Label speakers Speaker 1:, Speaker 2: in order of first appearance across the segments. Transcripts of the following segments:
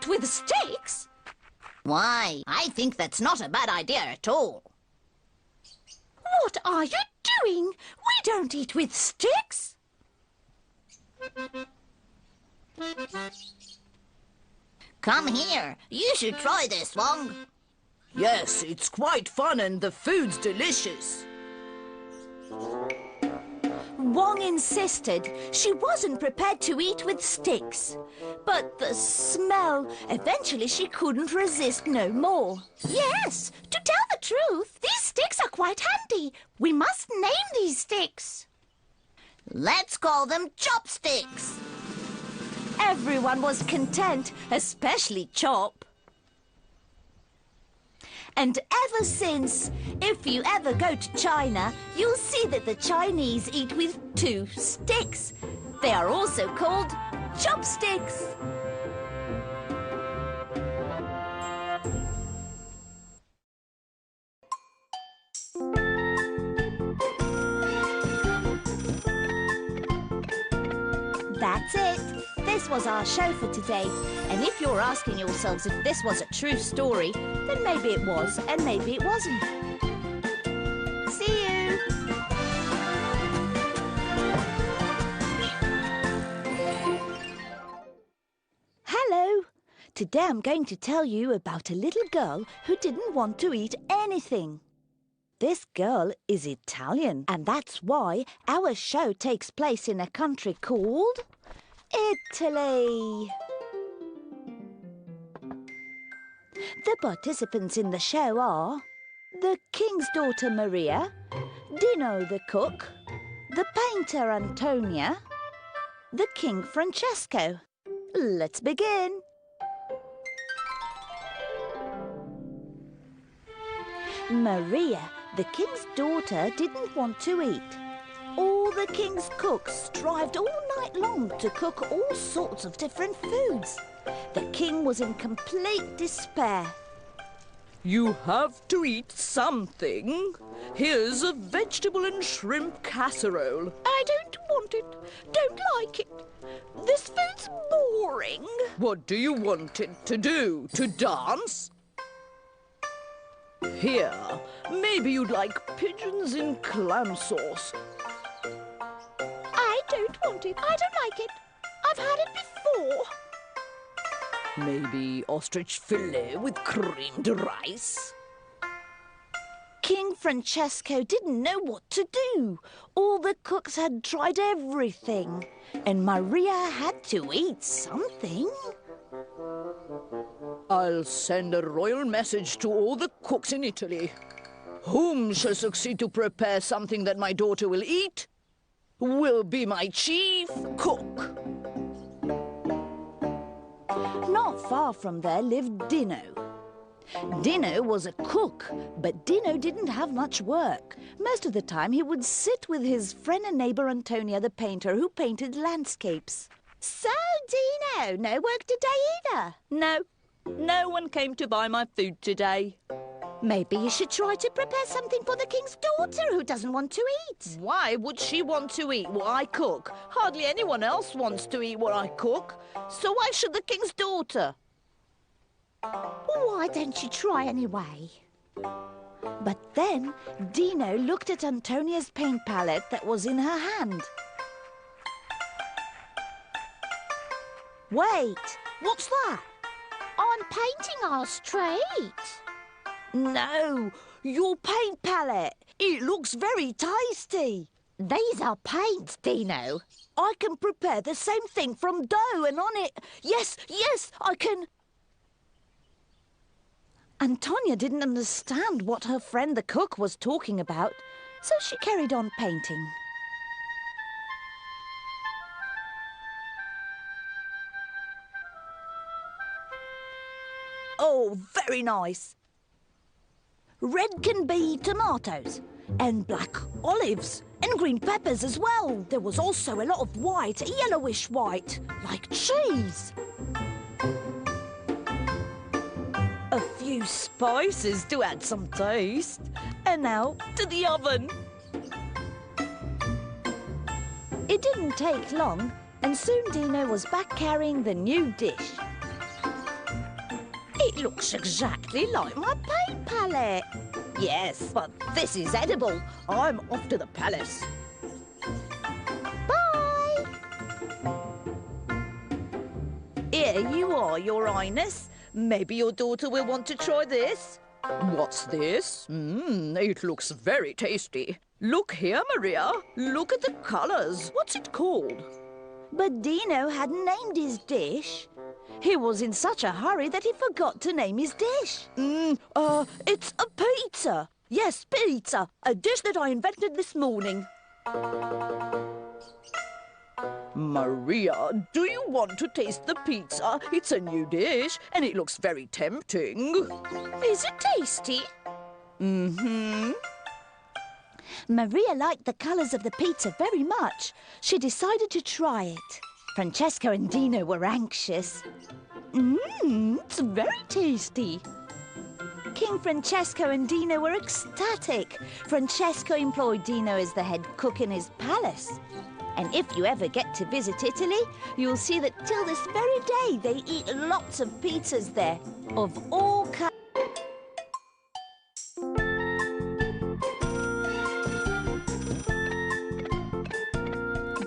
Speaker 1: eat with sticks?
Speaker 2: Why, I think that's not a bad idea at all.
Speaker 1: What are you doing? We don't eat with sticks.
Speaker 2: Come here. You should try this, Wong.
Speaker 3: Yes, it's quite fun and the food's delicious.
Speaker 1: Wong insisted she wasn't prepared to eat with sticks. But the smell, eventually she couldn't resist no more. Yes, to tell the truth, these sticks are quite handy. We must name these sticks.
Speaker 2: Let's call them chopsticks.
Speaker 1: Everyone was content, especially Chop. And ever since, if you ever go to China, you'll see that the Chinese eat with 2 sticks. They are also called chopsticks. That's it. This was our show for today. And if you're asking yourselves if this was a true story, then maybe it was and maybe it wasn't. See you! Hello! Today I'm going to tell you about a little girl who didn't want to eat anything. This girl is Italian, and that's why our show takes place in a country called Italy. The participants in the show are the king's daughter Maria, Dino the cook, the painter Antonia, the king Francesco. Let's begin. Maria, the king's daughter, didn't want to eat. All the king's cooks strived all night long to cook all sorts of different foods. The king was in complete despair.
Speaker 3: You have to eat something. Here's a vegetable and shrimp casserole.
Speaker 1: I don't want it. Don't like it. This food's boring.
Speaker 3: What do you want it to do? To dance? Here, maybe you'd like pigeons in clam sauce.
Speaker 1: I don't want it. I don't like it. I've had it before.
Speaker 3: Maybe ostrich fillet with creamed rice.
Speaker 1: King Francesco didn't know what to do. All the cooks had tried everything, and Maria had to eat something.
Speaker 3: I'll send a royal message to all the cooks in Italy. Whom shall succeed to prepare something that my daughter will eat will be my chief cook.
Speaker 1: Not far from there lived Dino. Dino was a cook, but Dino didn't have much work. Most of the time he would sit with his friend and neighbour Antonia the painter, who painted landscapes. So, Dino, no work today either?
Speaker 3: No one came to buy my food today.
Speaker 1: Maybe you should try to prepare something for the king's daughter who doesn't want to eat.
Speaker 3: Why would she want to eat what I cook? Hardly anyone else wants to eat what I cook. So why should the king's daughter?
Speaker 1: Why don't you try anyway? But then Dino looked at Antonia's paint palette that was in her hand. Wait, what's that?
Speaker 4: I'm painting our street.
Speaker 1: No, your paint palette. It looks very tasty.
Speaker 4: These are paints, Dino.
Speaker 1: I can prepare the same thing from dough, and on it... Yes, I can... Antonia didn't understand what her friend the cook was talking about, so she carried on painting. Oh, very nice. Red can be tomatoes, and black olives, and green peppers as well. There was also a lot of white, yellowish white, like cheese. A few spices to add some taste. And now to the oven. It didn't take long, and soon Dino was back carrying the new dish. It looks exactly like my paint palette. Yes, but this is edible. I'm off to the palace.
Speaker 4: Bye.
Speaker 1: Here you are, Your Highness. Maybe your daughter will want to try this.
Speaker 3: What's this? It looks very tasty. Look here, Maria. Look at the colours. What's it called?
Speaker 1: But Dino hadn't named his dish. He was in such a hurry that he forgot to name his dish. It's a pizza. Yes, pizza. A dish that I invented this morning.
Speaker 3: Maria, do you want to taste the pizza? It's a new dish and it looks very tempting.
Speaker 1: Is it tasty? Maria liked the colours of the pizza very much. She decided to try it. Francesco and Dino were anxious. It's very tasty. King Francesco and Dino were ecstatic. Francesco employed Dino as the head cook in his palace. And if you ever get to visit Italy, you'll see that till this very day they eat lots of pizzas there, of all kinds.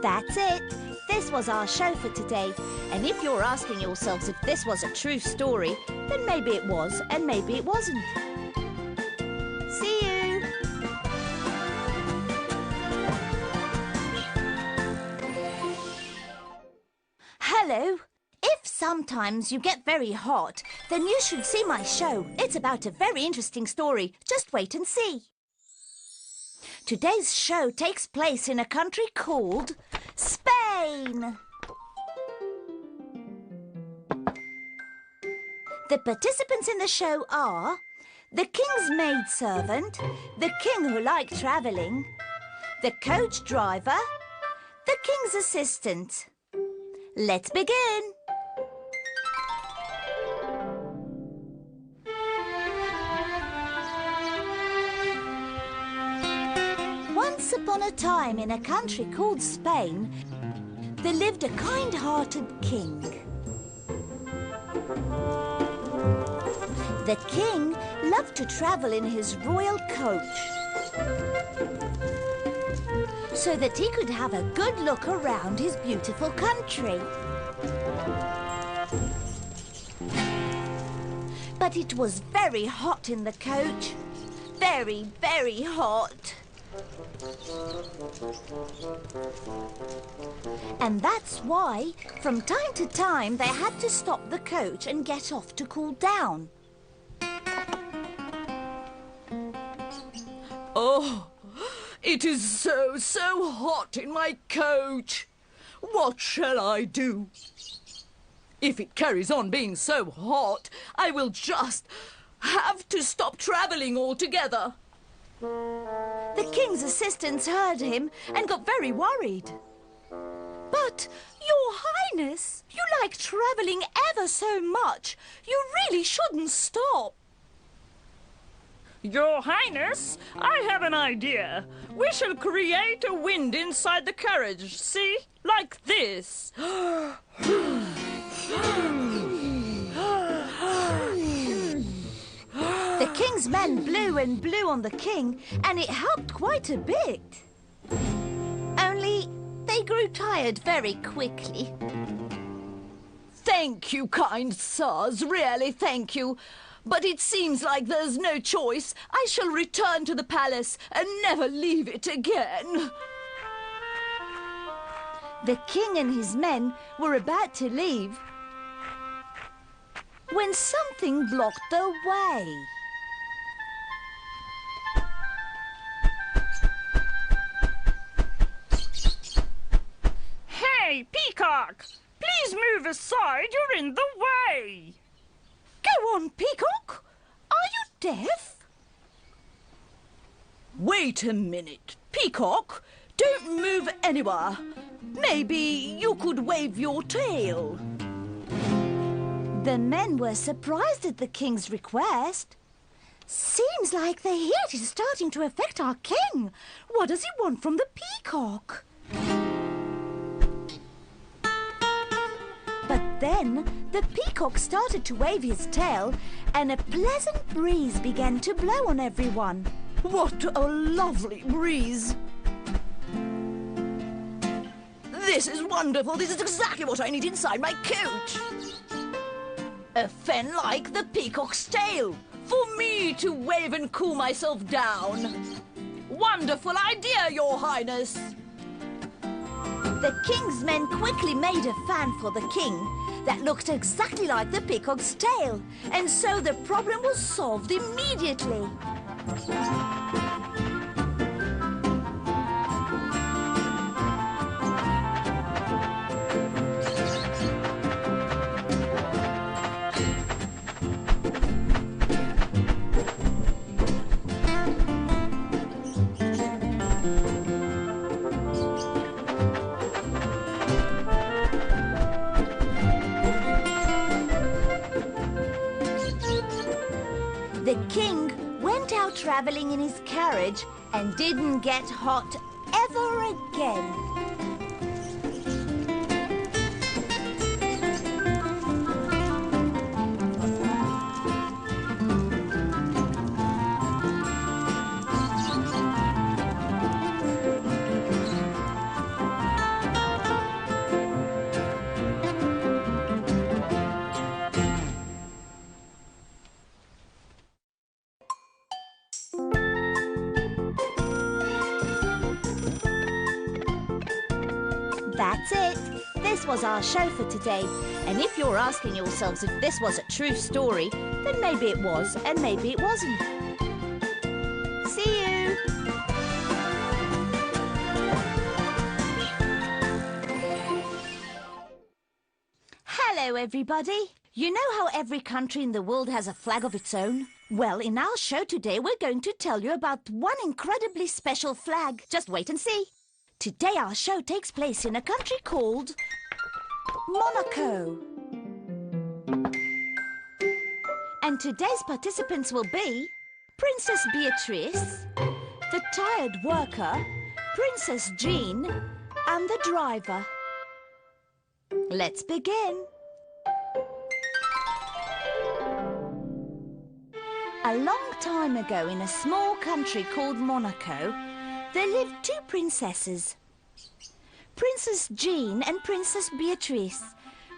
Speaker 1: That's it. This was our show for today. And if you're asking yourselves if this was a true story, then maybe it was and maybe it wasn't. See you! Hello. If sometimes you get very hot, then you should see my show. It's about a very interesting story. Just wait and see. Today's show takes place in a country called Spain. The participants in the show are the king's maidservant, the king who liked travelling, the coach driver, the king's assistant. Let's begin. Once upon a time in a country called Spain, there lived a kind-hearted king. The king loved to travel in his royal coach so that he could have a good look around his beautiful country. But it was very hot in the coach. Very, very hot. And that's why, from time to time, they had to stop the coach and get off to cool down.
Speaker 3: Oh, it is so hot in my coach. What shall I do? If it carries on being so hot, I will just have to stop travelling altogether.
Speaker 1: The king's assistants heard him and got very worried. But, Your Highness, you like travelling ever so much. You really shouldn't stop.
Speaker 3: Your Highness, I have an idea. We shall create a wind inside the carriage, see? Like this.
Speaker 1: The king's men blew and blew on the king, and it helped quite a bit. Only they grew tired very quickly.
Speaker 3: Thank you, kind sirs, really thank you. But it seems like there's no choice. I shall return to the palace and never leave it again.
Speaker 1: The king and his men were about to leave when something blocked their way.
Speaker 5: Hey, Peacock! Please move aside, you're in the way!
Speaker 1: Go on, Peacock. Are you deaf?
Speaker 3: Wait a minute. Peacock, don't move anywhere. Maybe you could wave your tail.
Speaker 1: The men were surprised at the king's request. Seems like the heat is starting to affect our king. What does he want from the peacock? But then the peacock started to wave his tail and a pleasant breeze began to blow on everyone.
Speaker 3: What a lovely breeze! This is wonderful. This is exactly what I need inside my coach. A fan like the peacock's tail, for me to wave and cool myself down. Wonderful idea, Your Highness.
Speaker 1: The king's men quickly made a fan for the king that looked exactly like the peacock's tail, and so the problem was solved immediately. The king went out traveling in his carriage and didn't get hot ever again. That's it. This was our show for today. And if you're asking yourselves if this was a true story, then maybe it was and maybe it wasn't. See you! Hello, everybody. You know how every country in the world has a flag of its own? Well, in our show today, we're going to tell you about one incredibly special flag. Just wait and see. Today our show takes place in a country called Monaco. And today's participants will be Princess Beatrice, the tired worker, Princess Jean, and the driver. Let's begin. A long time ago in a small country called Monaco, there lived two princesses, Princess Jean and Princess Beatrice.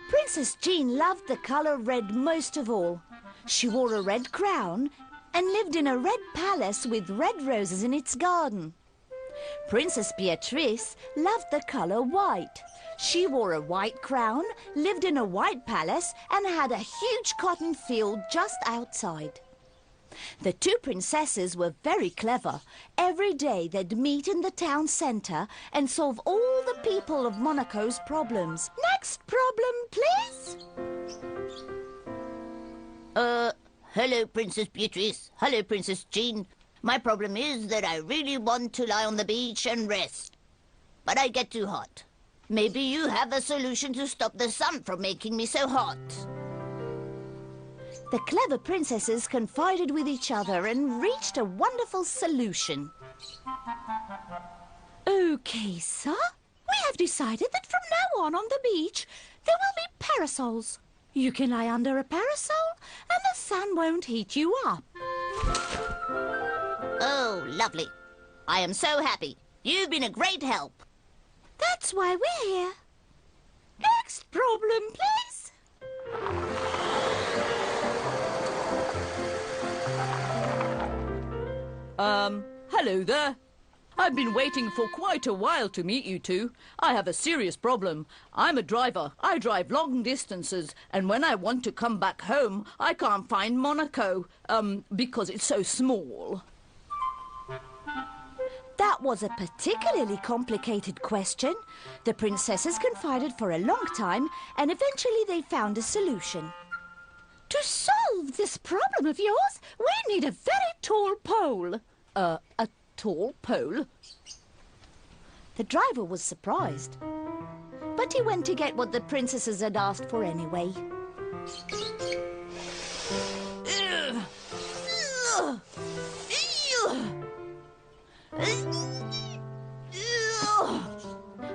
Speaker 1: Princess Jean loved the colour red most of all. She wore a red crown and lived in a red palace with red roses in its garden. Princess Beatrice loved the colour white. She wore a white crown, lived in a white palace and had a huge cotton field just outside. The two princesses were very clever. Every day they'd meet in the town centre and solve all the people of Monaco's problems. Next problem, please.
Speaker 2: Hello, Princess Beatrice. Hello, Princess Jean. My problem is that I really want to lie on the beach and rest. But I get too hot. Maybe you have a solution to stop the sun from making me so hot.
Speaker 1: The clever princesses confided with each other and reached a wonderful solution. OK, sir. We have decided that from now on the beach, there will be parasols. You can lie under a parasol and the sun won't heat you up.
Speaker 2: Oh, lovely. I am so happy. You've been a great help.
Speaker 1: That's why we're here. Next problem, please.
Speaker 3: Hello there. I've been waiting for quite a while to meet you two. I have a serious problem. I'm a driver. I drive long distances, and when I want to come back home, I can't find Monaco, because it's so small.
Speaker 1: That was a particularly complicated question. The princesses confided for a long time, and eventually they found a solution. To solve this problem of yours, we need a very tall pole.
Speaker 3: A tall pole?
Speaker 1: The driver was surprised, but he went to get what the princesses had asked for anyway.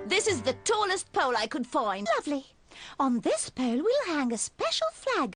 Speaker 2: This is the tallest pole I could find.
Speaker 1: Lovely. On this pole we'll hang a special flag